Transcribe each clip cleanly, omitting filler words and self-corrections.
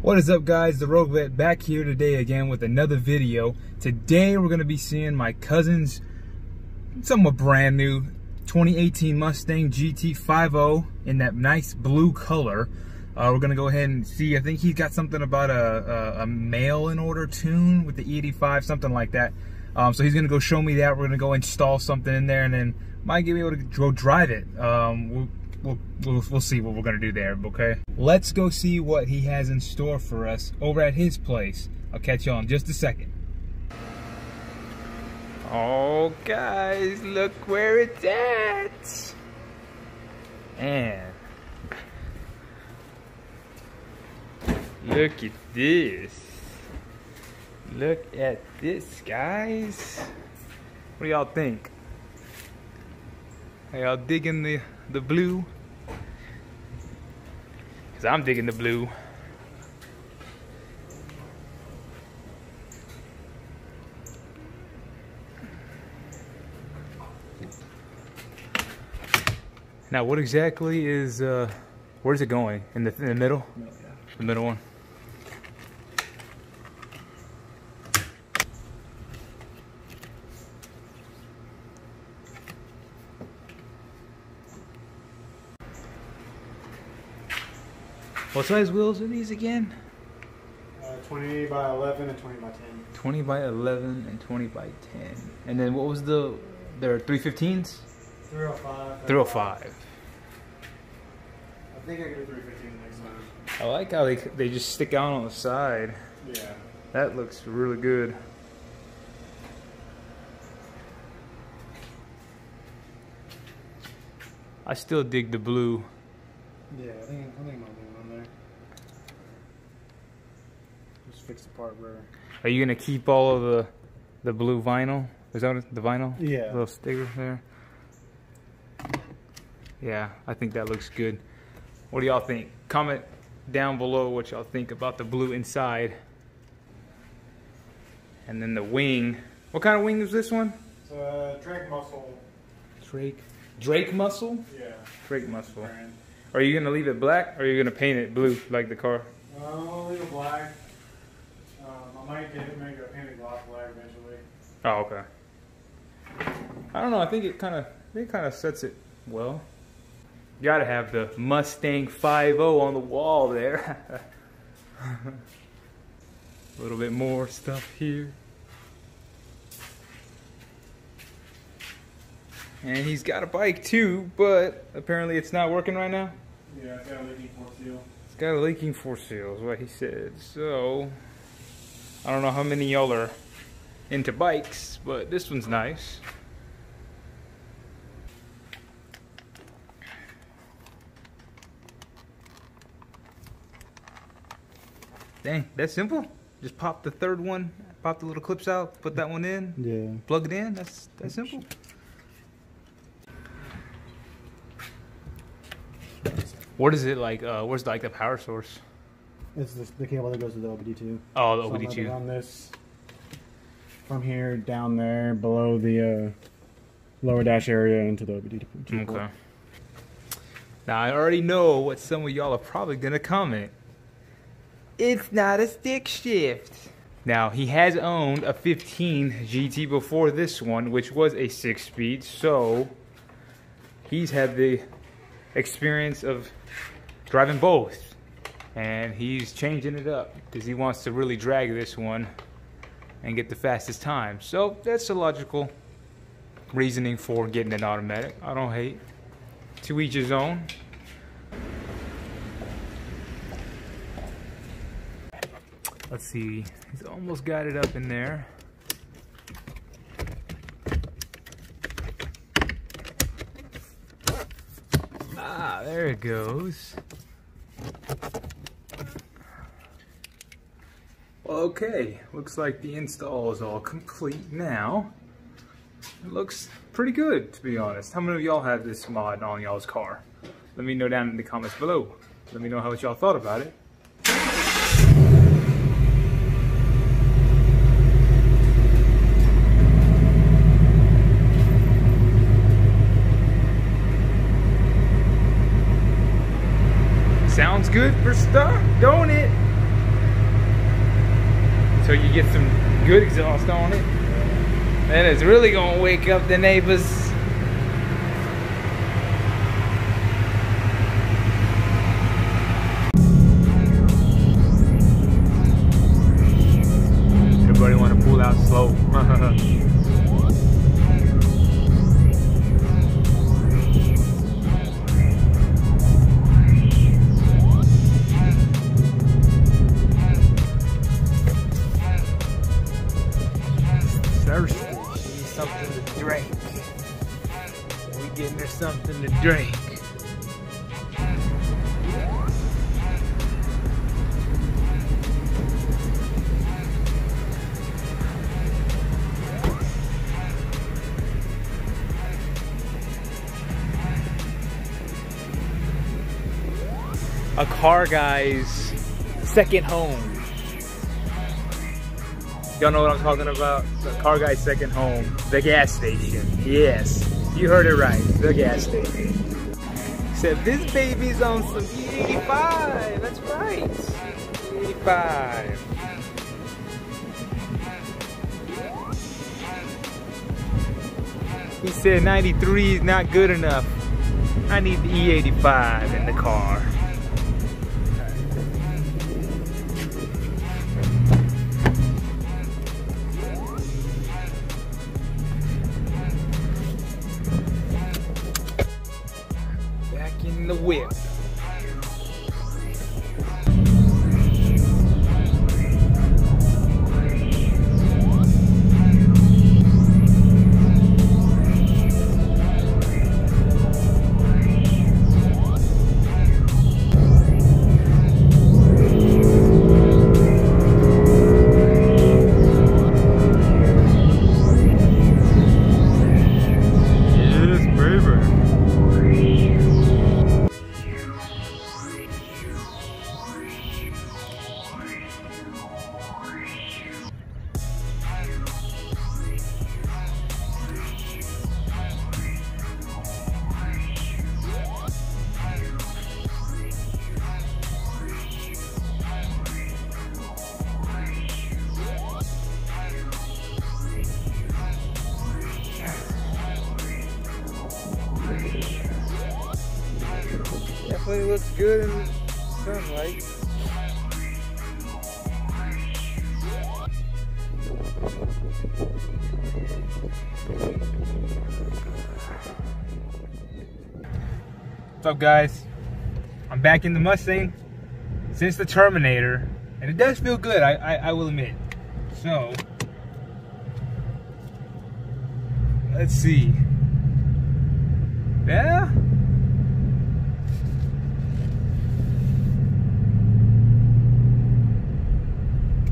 What is up, guys? The Rogue Vet back here today again with another video. Today we're going to be seeing my cousin's somewhat brand new 2018 Mustang GT 5.0 in that nice blue color. We're going to go ahead and see. I think he's got something about a mail-in-order tune with the E85, something like that. So he's going to go show me that. We're going to go install something in there and then might be able to go drive it. We'll see what we're gonna do there, okay? Let's go see what he has in store for us over at his place. I'll catch you on in just a second. Oh, guys, look where it's at. And look at this. Look at this, guys. What do y'all think? Are y'all digging the blue? Cause I'm digging the blue. Now, what exactly is where's it going? In the middle? Yeah. The middle one. What size wheels are these again? 20 by 11 and 20 by 10. 20 by 11 and 20 by 10. And then what was there are 315s? 305. 305. I think I can do 315 next time. I like how they just stick out on the side. Yeah. That looks really good. I still dig the blue. Yeah, I think I'll do one there. Just fix the part where. Are you gonna keep all of the blue vinyl? Is that the vinyl? Yeah. Little sticker there. Yeah, I think that looks good. What do y'all think? Comment down below what y'all think about the blue inside. And then the wing. What kind of wing is this one? It's Drake muscle. Drake muscle? Yeah. Drake muscle. Brand. Are you gonna leave it black, or are you gonna paint it blue like the car? I'll leave it black. I might make a painted gloss black eventually. Oh, okay. I don't know. I think it kind of sets it well. You gotta have the Mustang 5.0 on the wall there. A little bit more stuff here. And he's got a bike too, but apparently it's not working right now. Yeah, it's got a leaking force seal. It's got a leaking force seal, is what he said. So, I don't know how many y'all are into bikes, but this one's nice. Dang, that's simple. Just pop the third one, pop the little clips out, put that one in, Yeah. plug it in. That's simple. What is it like? Where's like the power source? It's the cable that goes to the OBD2. Oh, the So OBD2. on this, from here down there, below the lower dash area into the OBD2. Okay. Now I already know what some of y'all are probably gonna comment. It's not a stick shift. Now he has owned a 15 GT before this one, which was a 6-speed, so he's had the experience of driving both, and he's changing it up because he wants to really drag this one and get the fastest time. So that's a logical reasoning for getting an automatic. I don't hate. To each his own. Let's see, he's almost got it up in there. Ah, there it goes. Okay, looks like the install is all complete now. It looks pretty good, to be honest. How many of y'all have this mod on y'all's car? Let me know down in the comments below. Let me know how y'all thought about it. Sounds good for start, don't it? until you get some good exhaust on it. That is really gonna wake up the neighbors. Everybody wanna pull out slow. Thirsty, she needs something to drink. So we getting her something to drink. A car guy's second home. Y'all know what I'm talking about? The car guy's second home. The gas station. Yes, you heard it right. The gas station. Except this baby's on some E85. That's right. E85. He said 93 is not good enough. I need the E85 in the car. In the whip. Definitely looks good in the sunlight. What's up, guys? I'm back in the Mustang since the Terminator, and it does feel good, I will admit. So, let's see. Yeah.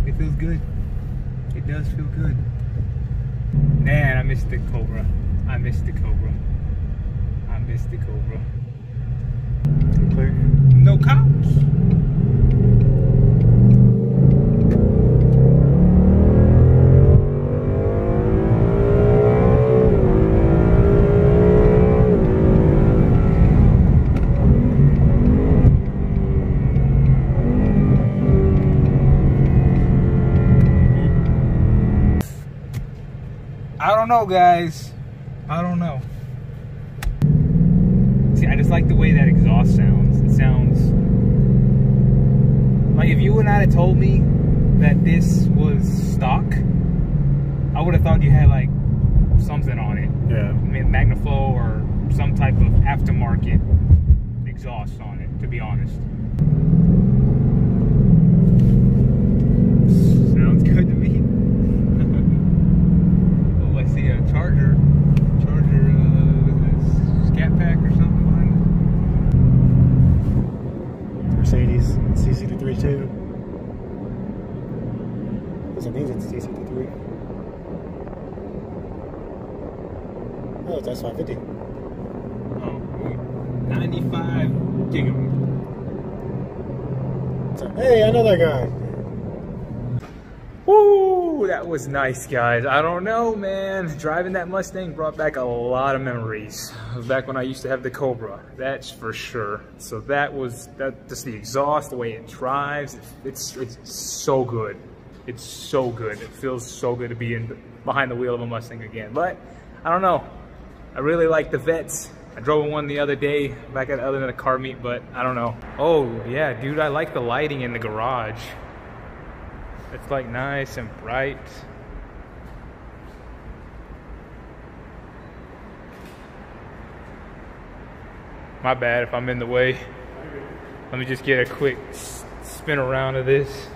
It feels good. It does feel good. Man, I missed the Cobra. I missed the Cobra. I missed the Cobra. Clear. No cops. I don't know, guys. I don't know. See, I just like the way that exhaust sounds. It sounds like if you would not have told me that this was stock, I would have thought you had like something on it. Yeah. I mean, Magnaflow or some type of aftermarket exhaust on it, to be honest. Sounds good to me. Charger, scat pack or something behind it. Mercedes CC3 too. I think it's CC3. Oh, it's S550. Oh, 95 gigabyte. So, hey, I know that guy. Woo, that was nice, guys. I don't know, man. Driving that Mustang brought back a lot of memories of back when I used to have the Cobra. That's for sure. So that just the exhaust, the way it drives, it's so good. It's so good. It feels so good to be behind the wheel of a Mustang again. But I don't know. I really like the Vettes. I drove one the other day back at other than a car meet, but I don't know. Oh yeah, dude, I like the lighting in the garage. It's like nice and bright. My bad if I'm in the way. Let me just get a quick spin around of this.